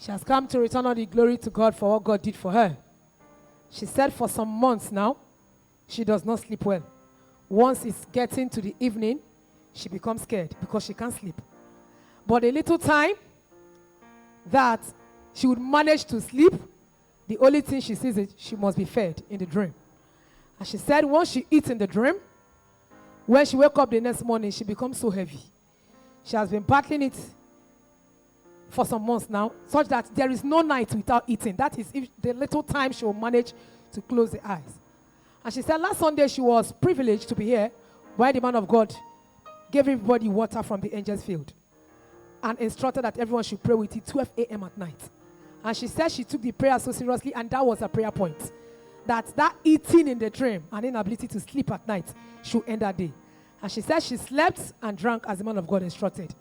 She has come to return all the glory to God for what God did for her. She said for some months now, she does not sleep well. Once it's getting to the evening, she becomes scared because she can't sleep. But a little time that she would manage to sleep, the only thing she sees is she must be fed in the dream. And she said once she eats in the dream, when she wakes up the next morning, she becomes so heavy. She has been battling it for some months now, such that there is no night without eating. That is if the little time she will manage to close the eyes. And she said last Sunday she was privileged to be here while the man of God gave everybody water from the angel's field and instructed that everyone should pray with it 12 a.m. at night. And she said she took the prayer so seriously, and that was a prayer point. That eating in the dream and inability to sleep at night should end that day. And she said she slept and drank as the man of God instructed.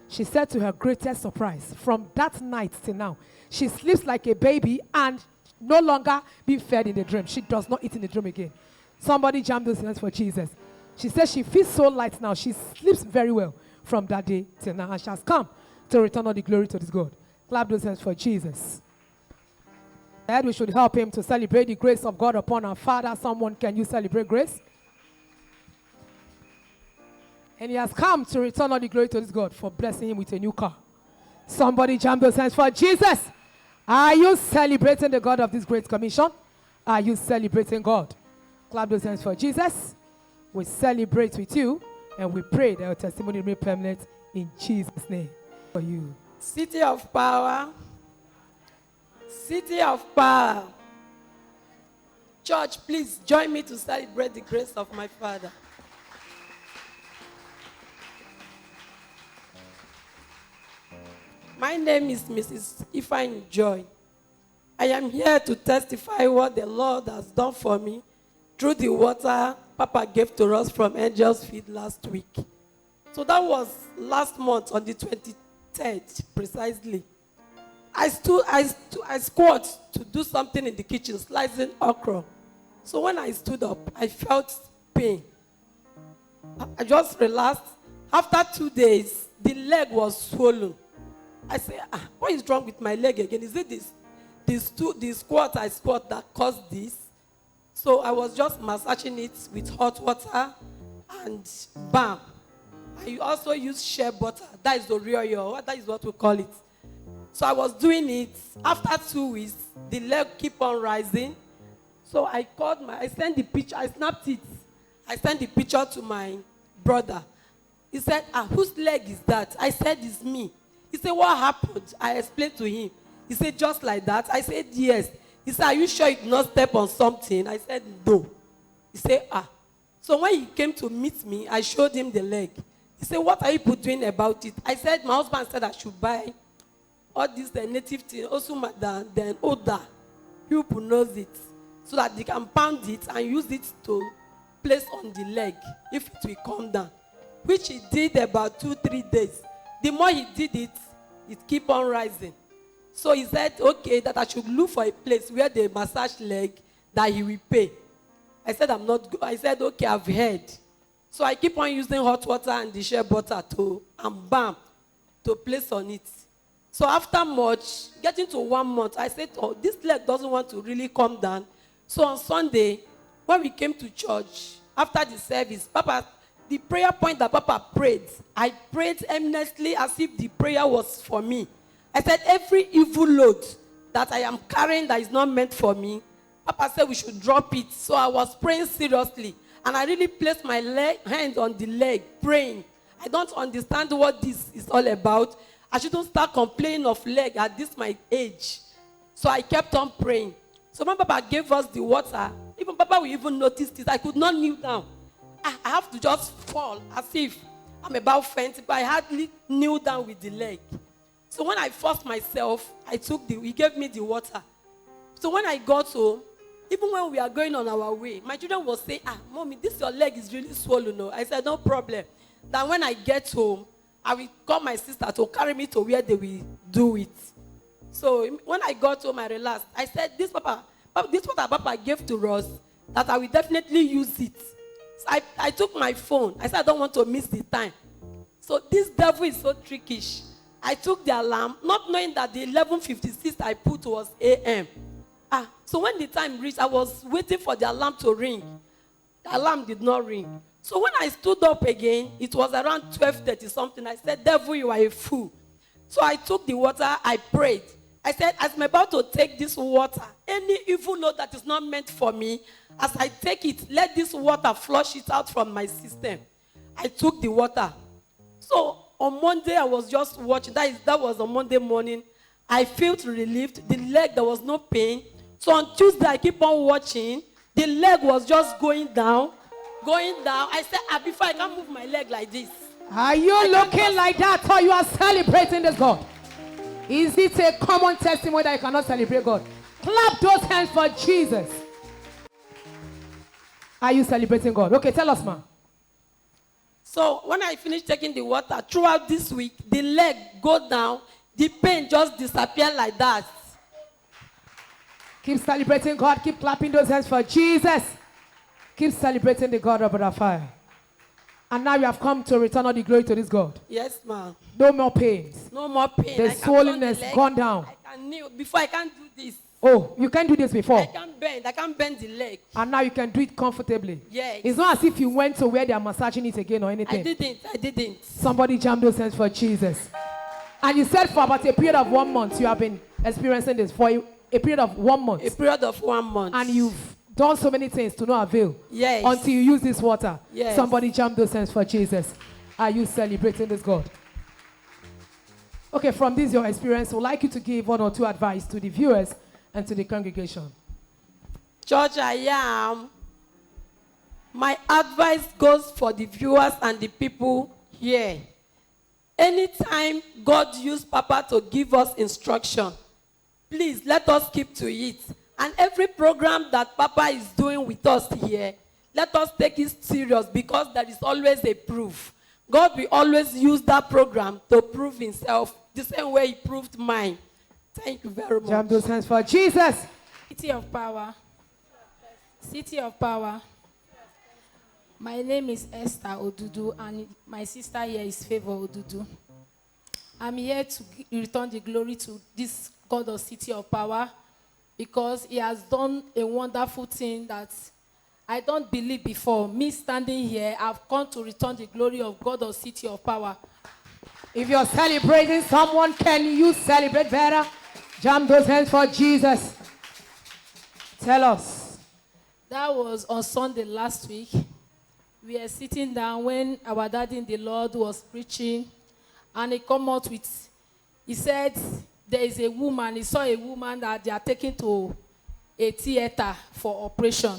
She said to her greatest surprise, from that night till now, she sleeps like a baby and no longer being fed in the dream. She does not eat in the dream again. Somebody jam those hands for Jesus. She says she feels so light now. She sleeps very well from that day till now. And she has come to return all the glory to this God. Clap those hands for Jesus. And we should help him to celebrate the grace of God upon our Father. Someone, can you celebrate grace? And he has come to return all the glory to this God for blessing him with a new car. Somebody jam those hands for Jesus. Are you celebrating the God of this great commission? Are you celebrating God? Clap those hands for Jesus. We celebrate with you and we pray that your testimony will be permanent in Jesus' name for you. City of power. City of power. Church, please join me to celebrate the grace of my Father. My name is Mrs. Ifeanyi Joy. I am here to testify what the Lord has done for me through the water Papa gave to us from Angel's Feed last week. So that was last month on the 23rd, precisely. I squat to do something in the kitchen, slicing okra. So when I stood up, I felt pain. I just relaxed. After 2 days, the leg was swollen. I said, what is wrong with my leg again? Is it the squat I squat that caused this? So I was just massaging it with hot water and bam. I also use shea butter. That is the real, that is what we call it. So I was doing it. After 2 weeks, the leg keep on rising. So I sent the picture, I snapped it. I sent the picture to my brother. He said, whose leg is that? I said, it's me. He said, what happened? I explained to him. He said, just like that? I said, yes. He said, are you sure you did not step on something? I said, no. He said, So when he came to meet me, I showed him the leg. He said, what are you doing about it? I said, my husband said I should buy all these native things, also then Oda. People knows it. So that they can pound it and use it to place on the leg if it will come down. Which he did about 2-3 days. The more he did it, it keep on rising. So he said, okay, that I should look for a place where they massage leg that he will pay. I said, I'm not good. I said, okay, I've heard. So I keep on using hot water and the shea butter to place on it. So after much, getting to 1 month, I said, this leg doesn't want to really come down. So on Sunday, when we came to church, after the service, the prayer point that Papa prayed, I prayed earnestly as if the prayer was for me. I said, every evil load that I am carrying that is not meant for me, Papa said we should drop it. So I was praying seriously. And I really placed my hand on the leg, praying. I don't understand what this is all about. I shouldn't start complaining of leg at this my age. So I kept on praying. So when Papa gave us the water, even Papa will even notice this. I could not kneel down. I have to just fall as if I'm about fainting, but I hardly kneel down with the leg. So when I forced myself, he gave me the water. So when I got home, even when we are going on our way, my children will say, Mommy, your leg is really swollen. No? I said, no problem. Then when I get home, I will call my sister to carry me to where they will do it. So when I got home, I relaxed. I said, this water Papa gave to us, that I will definitely use it. So I took my phone. I said, I don't want to miss the time. So this devil is so trickish. I took the alarm, not knowing that the 11:56 I put was a.m. So when the time reached, I was waiting for the alarm to ring. The alarm did not ring. So when I stood up again, it was around 12:30 something. I said, devil, you are a fool. So I took the water, I prayed. I said, as I'm about to take this water, any evil note that is not meant for me, as I take it, let this water flush it out from my system. I took the water. So on Monday, I was just watching. That was on Monday morning. I felt relieved. The leg, there was no pain. So on Tuesday, I keep on watching. The leg was just going down. I said, before I can't move my leg like this. Are you looking like that, or you are celebrating this God? Is it a common testimony that you cannot celebrate God? Clap those hands for Jesus. Are you celebrating God? Okay, tell us, ma. So when I finished taking the water, throughout this week, the leg go down, the pain just disappear like that. Keep celebrating God. Keep clapping those hands for Jesus. Keep celebrating the God of our fire. And now we have come to return all the glory to this God. Yes, ma'am. No more pains. No more pain. The swollenness gone down. I can kneel. Before I can't do this. Oh, you can't do this before. I can't bend the leg. And now you can do it comfortably. Yes. It's not as if you went to where they are massaging it again or anything. I didn't. Somebody jam those hands for Jesus. And you said for about a period of 1 month, you have been experiencing this. For a period of 1 month. A period of 1 month. And you've done so many things to no avail. Yes. Until you use this water. Yes. Somebody jam those hands for Jesus. Are you celebrating this God? Okay, from this your experience, I would like you to give 1 or 2 advice to the viewers and to the congregation. Church, I am. My advice goes for the viewers and the people here. Anytime God used Papa to give us instruction, please let us keep to it. And every program that Papa is doing with us here, let us take it serious because there is always a proof. God will always use that program to prove himself the same way he proved mine. Thank you very much. Jam those hands for Jesus. City of Power. City of Power. My name is Esther Odudu, and my sister here is Favor Odudu. I'm here to return the glory to this God of City of Power because he has done a wonderful thing that I don't believe before. Me standing here, I've come to return the glory of God of City of Power. If you're celebrating someone, can you celebrate better? Jam those hands for Jesus. Tell us. That was on Sunday last week. We were sitting down when our daddy in the Lord was preaching, and he come out with, he said, there is a woman, he saw a woman that they are taking to a theater for operation.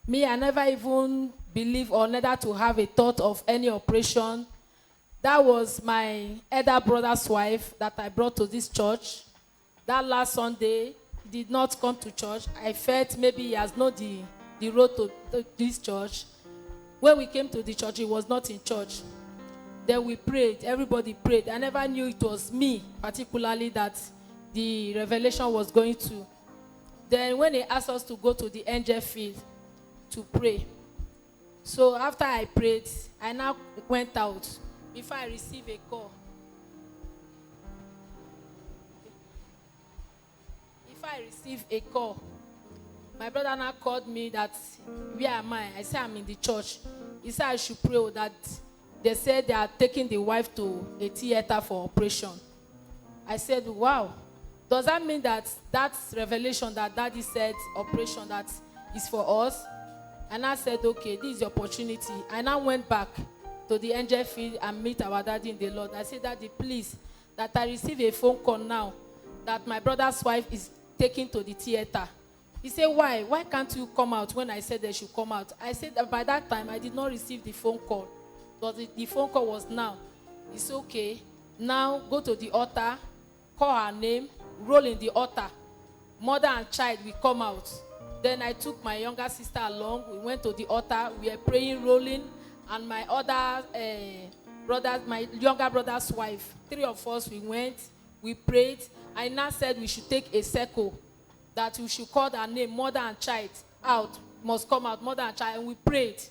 Me, I never even believe or neither to have a thought of any operation. That was my elder brother's wife that I brought to this church. That last Sunday, he did not come to church. I felt maybe he has known the road to this church. When we came to the church, he was not in church. Then we prayed. Everybody prayed. I never knew it was me, particularly, that the revelation was going to. Then when he asked us to go to the angel field to pray. So after I prayed, I now went out before I received a call. Before I received a call, my brother now called me that, where am I? I said, I'm in the church. He said I should pray that they said they are taking the wife to a theater for operation. I said, wow. Does that mean that that's revelation that daddy said operation that is for us? And I said, okay, this is the opportunity. I now went back to the angel field and meet our daddy in the Lord. I said, Daddy, please, that I receive a phone call now that my brother's wife is taken to the theater. He said, why? Why can't you come out when I said they should come out? I said that by that time, I did not receive the phone call. But the phone call was now. It's okay. Now go to the altar, call her name, roll in the altar. Mother and child will come out. Then I took my younger sister along. We went to the altar. We were praying, rolling. And my other brother, my younger brother's wife, 3 of us, we went. We prayed. I now said we should take a circle. That we should call their name, mother and child, out. Must come out, mother and child. And we prayed.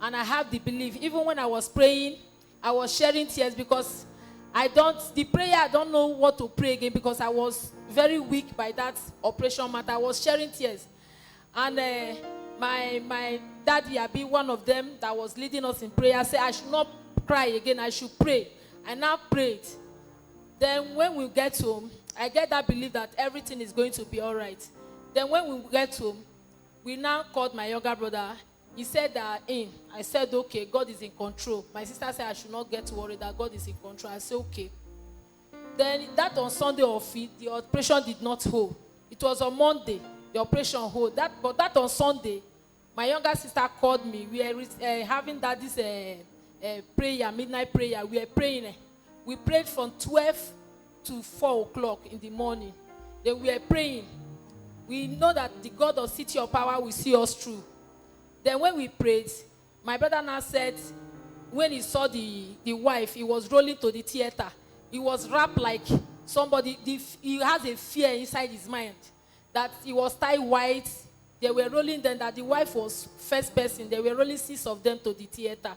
And I have the belief. Even when I was praying, I was shedding tears because the prayer, I don't know what to pray again because I was very weak by that operation matter. I was sharing tears. And my daddy, I be one of them that was leading us in prayer, said I should not cry again, I should pray. I now prayed. Then when we get home, I get that belief that everything is going to be all right. Then when we get home, we now called my younger brother. He said that I said, okay, God is in control. My sister said I should not get worried, that God is in control. I said, okay. Then that on Sunday the operation did not hold. It was on Monday, the operation hold. But that on Sunday, my younger sister called me. We were having this prayer, midnight prayer. We were praying. We prayed from 12 to 4 o'clock in the morning. Then we were praying. We know that the God of City of Power will see us through. Then when we prayed, my brother now said, when he saw the wife, he was rolling to the theater. He was wrapped like somebody. He has a fear inside his mind that he was tied white. They were rolling then that the wife was first person. They were rolling 6 of them to the theater.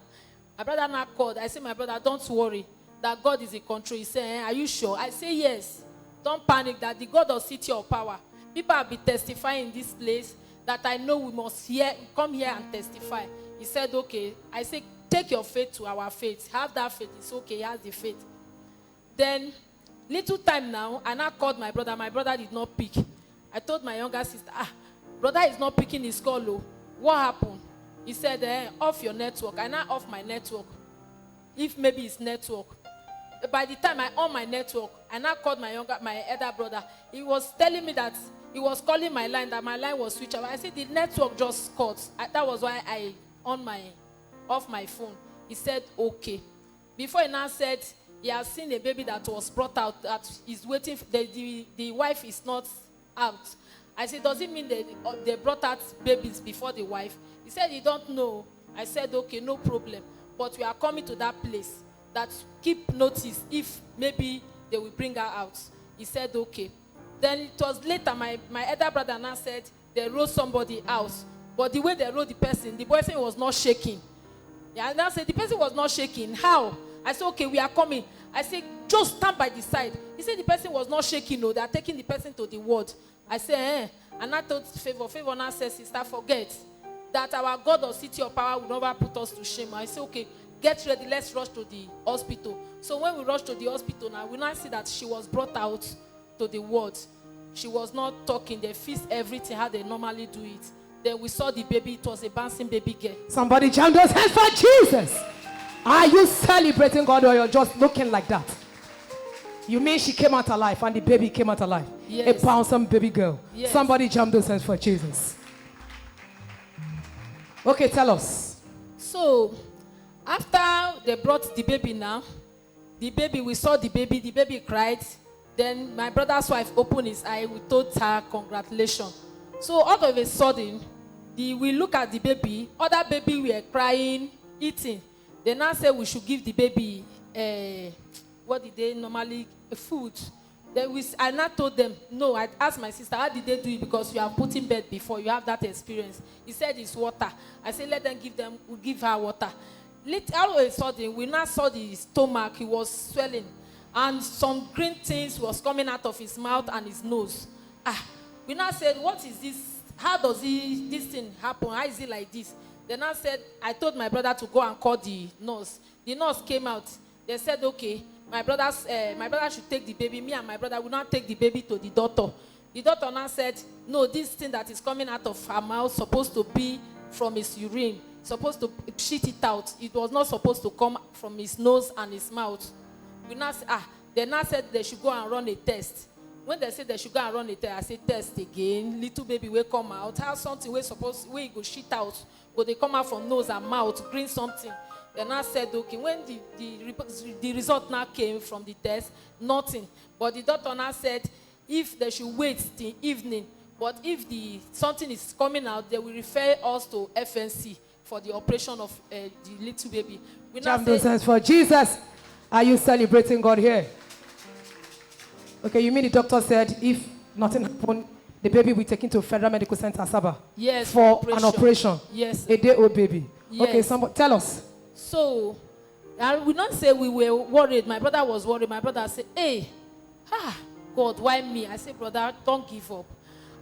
My brother now called. I said, my brother, don't worry, that God is in control. He said, are you sure? I say, yes. Don't panic, that the God of City of Power. People have been testifying in this place that I know we must come here and testify. He said, okay. I said, take your faith to our faith. Have that faith. It's okay. He has the faith. Then, little time now, I now called my brother. My brother did not pick. I told my younger sister, brother is not picking his call. Oh. What happened? He said, off your network. I now off my network. If maybe it's network. By the time I on my network, I now called my elder brother. He was telling me that he was calling my line, that my line was switched off. I said, the network just cut. That was why I off my phone. He said, okay. Before he now said, he has seen a baby that was brought out, that is waiting, the wife is not out. I said, does it mean they brought out babies before the wife? He said, you don't know. I said, okay, no problem. But we are coming to that place, that keep notice if maybe they will bring her out. He said, okay. Then it was later, my elder brother now said, they wrote somebody out. But the way they wrote the person was not shaking. Yeah, and I said, the person was not shaking. How? I said, okay, we are coming. I said, just stand by the side. He said the person was not shaking. No, they are taking the person to the ward. I said, And I told Favor now says, sister, forget that our God of City of Power will never put us to shame. I said, okay, get ready, let's rush to the hospital. So when we rushed to the hospital now, we now see that she was brought out to the ward. She was not talking. They fixed everything how they normally do it. Then we saw the baby. It was a bouncing baby girl. Somebody jam those hands for Jesus. Are you celebrating God, or you're just looking like that? You mean she came out alive and the baby came out alive? Yes. A bouncing baby girl. Yes. Somebody jam those hands for Jesus. Okay, tell us. So, after they brought the baby now, we saw the baby cried. Then my brother's wife opened his eye. We told her congratulations. So all of a sudden, we look at the baby. Other baby were crying, eating. They now said we should give the baby, what did they normally, food. Then I now told them, no, I asked my sister, how did they do it? Because you have put in bed before, you have that experience. He said it's water. I said, let them we'll give her water. All of a sudden, we now saw the stomach, he was swelling. And some green things was coming out of his mouth and his nose. We now said, what is this? How does this thing happen? How is it like this? Then I said, I told my brother to go and call the nurse. The nurse came out. They said, okay, my brother should take the baby. Me and my brother will not take the baby to the doctor. The doctor now said, no, this thing that is coming out of her mouth supposed to be from his urine. Supposed to shit it out. It was not supposed to come from his nose and his mouth. We now they now said they should go and run a test. When they said they should go and run a test, I said test again. Little baby will come out. How something we supposed where you go shit out? Go they come out from nose and mouth, green something. They now said okay. When the result now came from the test, nothing. But the doctor now said if they should wait till evening. But if something is coming out, they will refer us to FNC for the operation of the little baby. We now Jam those hands for Jesus. Are you celebrating God here? Okay, you mean the doctor said if nothing happened, the baby will be taken to Federal Medical Center, Asaba? Yes. For an operation? Yes. A day-old baby? Yes. Okay, tell us. So, And we don't say we were worried. My brother was worried. My brother said, hey, God, why me? I said, brother, don't give up.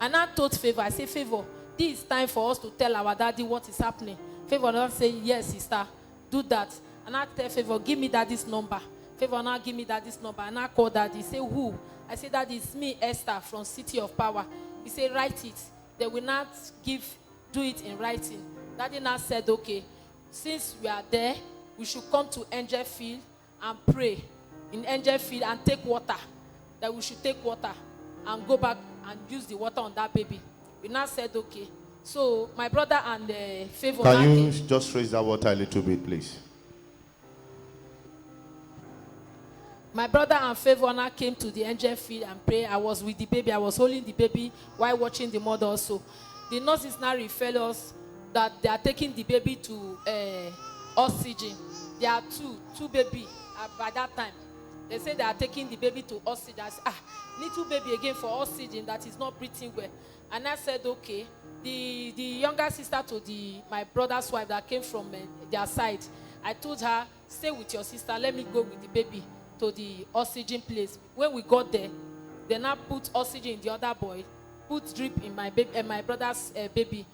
And I told Favor, I said, Favor, this is time for us to tell our daddy what is happening. Favor now say, yes, sister, do that. And I tell Favor, give me daddy's number. Favor now give me daddy's number. And I call daddy. He say, who? I say, that is me, Esther, from City of Power. He said, write it. They will not do it in writing. Daddy now said, okay, since we are there, we should come to Angel Field and pray in Angel Field and take water. That we should take water and go back and use the water on that baby. We now said, okay. So my brother and Favor. Can you just raise that water a little bit, please? My brother and Favor now came to the Angel Field and prayed. I was with the baby. I was holding the baby while watching the mother also. The nurses now referred us that they are taking the baby to oxygen. There are two baby by that time. They say they are taking the baby to oxygen. I said, little baby again for oxygen that is not breathing well. And I said, okay. The younger sister to my brother's wife that came from their side, I told her, stay with your sister. Let me go with the baby to the oxygen place. When we got there, they now put oxygen in the other boy, put drip in my baby, my brother's baby.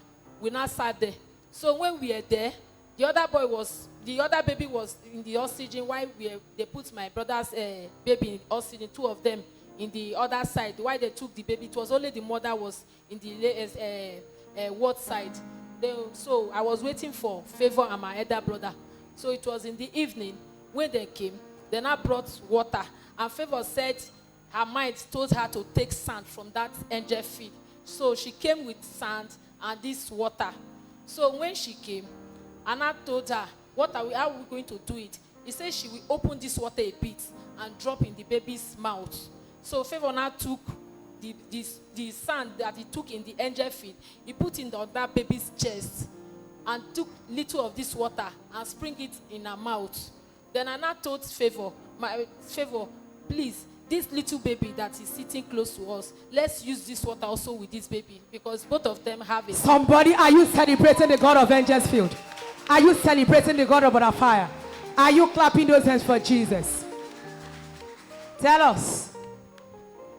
We now sat there. So when we were there, the other baby was in the oxygen while they put my brother's baby in oxygen, two of them in the other side. While they took the baby, it was only the mother was in the ward side. So I was waiting for Favor and my elder brother. So it was in the evening when they came. They now brought water. And Favor said her mind told her to take sand from that Angel Field. So she came with sand and this water. So when she came, and I told her, how are we going to do it? He said she will open this water a bit and drop in the baby's mouth. So Favor now took the sand that he took in the Angel Field. He put in that baby's chest and took little of this water and spring it in her mouth. Then I now told Favor, please, this little baby that is sitting close to us, let's use this water also with this baby because both of them have it. Somebody, are you celebrating the God of Angels Field? Are you celebrating the God of our fire? Are you clapping those hands for Jesus? Tell us.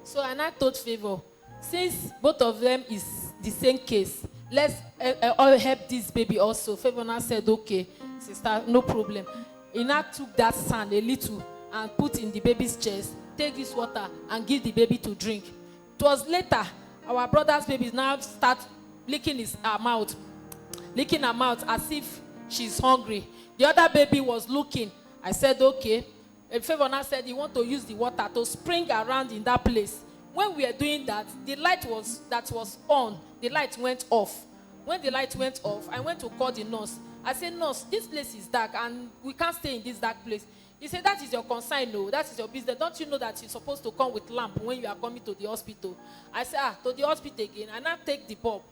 So and I told Favor, since both of them is the same case, let's all help this baby also. Favor now said, okay, sister, no problem. He now took that sand a little and put in the baby's chest, take this water and give the baby to drink. It was later, our brother's baby now start licking her mouth as if she's hungry. The other baby was looking. I said, okay. And Favor now said he want to use the water to spring around in that place. When we were doing that, the light that was on, the light went off. When the light went off, I went to call the nurse. I said, nurse, this place is dark and we can't stay in this dark place. He said, that is your concern, no, that is your business. Don't you know that you're supposed to come with lamp when you are coming to the hospital? I said, to the hospital again. And I take the bulb,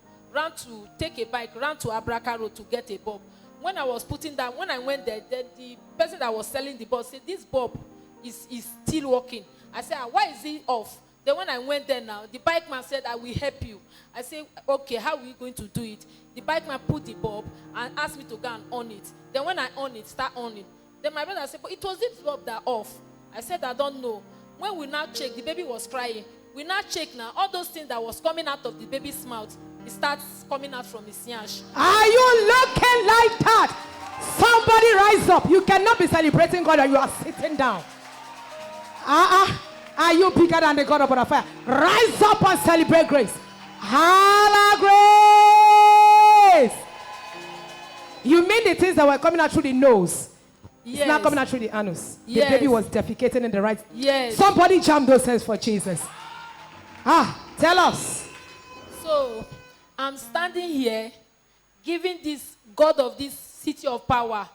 take a bike, ran to Abraka Road to get a bulb. When I was putting that, when I went there, the person that was selling the bulb said, this bulb is still working. I said, why is it off? Then when I went there now, the bike man said, I will help you. I said, okay, how are we going to do it? The bike man put the bulb and asked me to go and on it. Then when I on it, start on it. Then my brother said, but it was this bulb that off. I said, I don't know. When we now check, the baby was crying. We now check now, all those things that was coming out of the baby's mouth, it starts coming out from his yansh. Are you looking like that? Somebody rise up. You cannot be celebrating God and you are sitting down. Are you bigger than the God of our fire? Rise up and celebrate grace. Holla grace. You mean the things that were coming out through the nose? Yes. It's not coming out through the anus. Yes. The baby was defecating in the right. Yes. Somebody jam those hands for Jesus. Tell us. So, I'm standing here, giving this God of this City of Power.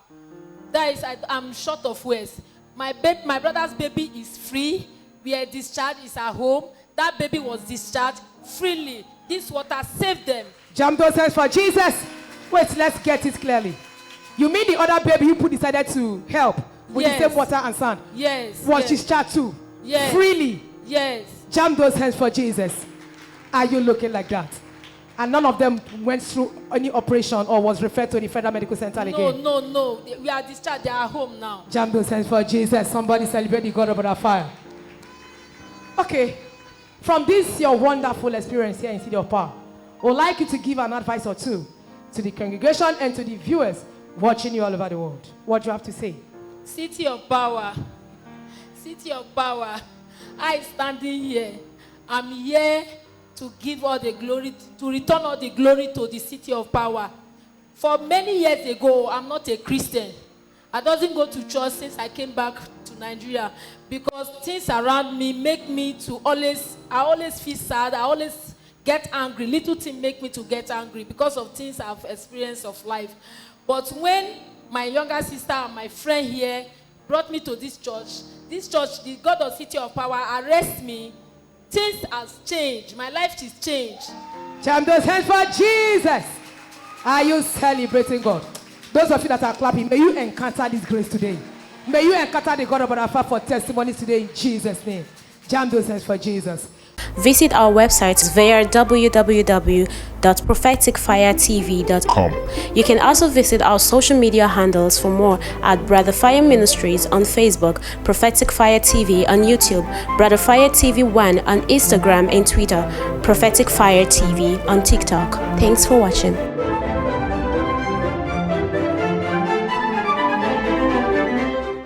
That is, I'm short of words. My brother's baby is free. We are discharged. Is at home. That baby was discharged freely. This water saved them. Jam those hands for Jesus. Wait, let's get it clearly. You mean the other baby you decided to help with the same water and sand? Yes. Was discharged too? Yes. Freely? Yes. Jam those hands for Jesus. Are you looking like that? And none of them went through any operation or was referred to the Federal Medical Center again. No. We are discharged. They are home now. Jam those hands for Jesus. Somebody celebrate the God of our fire. Okay. From this, your wonderful experience here in City of Power, I would like you to give an advice or two to the congregation and to the viewers watching you all over the world. What do you have to say? City of Power. City of Power. I standing here. I'm here to give all the glory, to return all the glory to the City of Power. For many years ago, I'm not a Christian. I doesn't go to church since I came back to Nigeria because things around me make me to I always feel sad. I always get angry. Little things make me to get angry because of things I've experienced of life. But when my younger sister and my friend here brought me to this church, the God of City of Power arrested me. Things has changed. My life is changed. Jam those hands for Jesus. Are you celebrating God? Those of you that are clapping, may you encounter this grace today. May you encounter the God of our Father for testimonies today in Jesus' name. Jam those hands for Jesus. Visit our website via www.propheticfiretv.com. You can also visit our social media handles for more at Brother Fire Ministries on Facebook, Prophetic Fire TV on YouTube, Brother Fire TV 1 on Instagram and Twitter, Prophetic Fire TV on TikTok. Thanks for watching.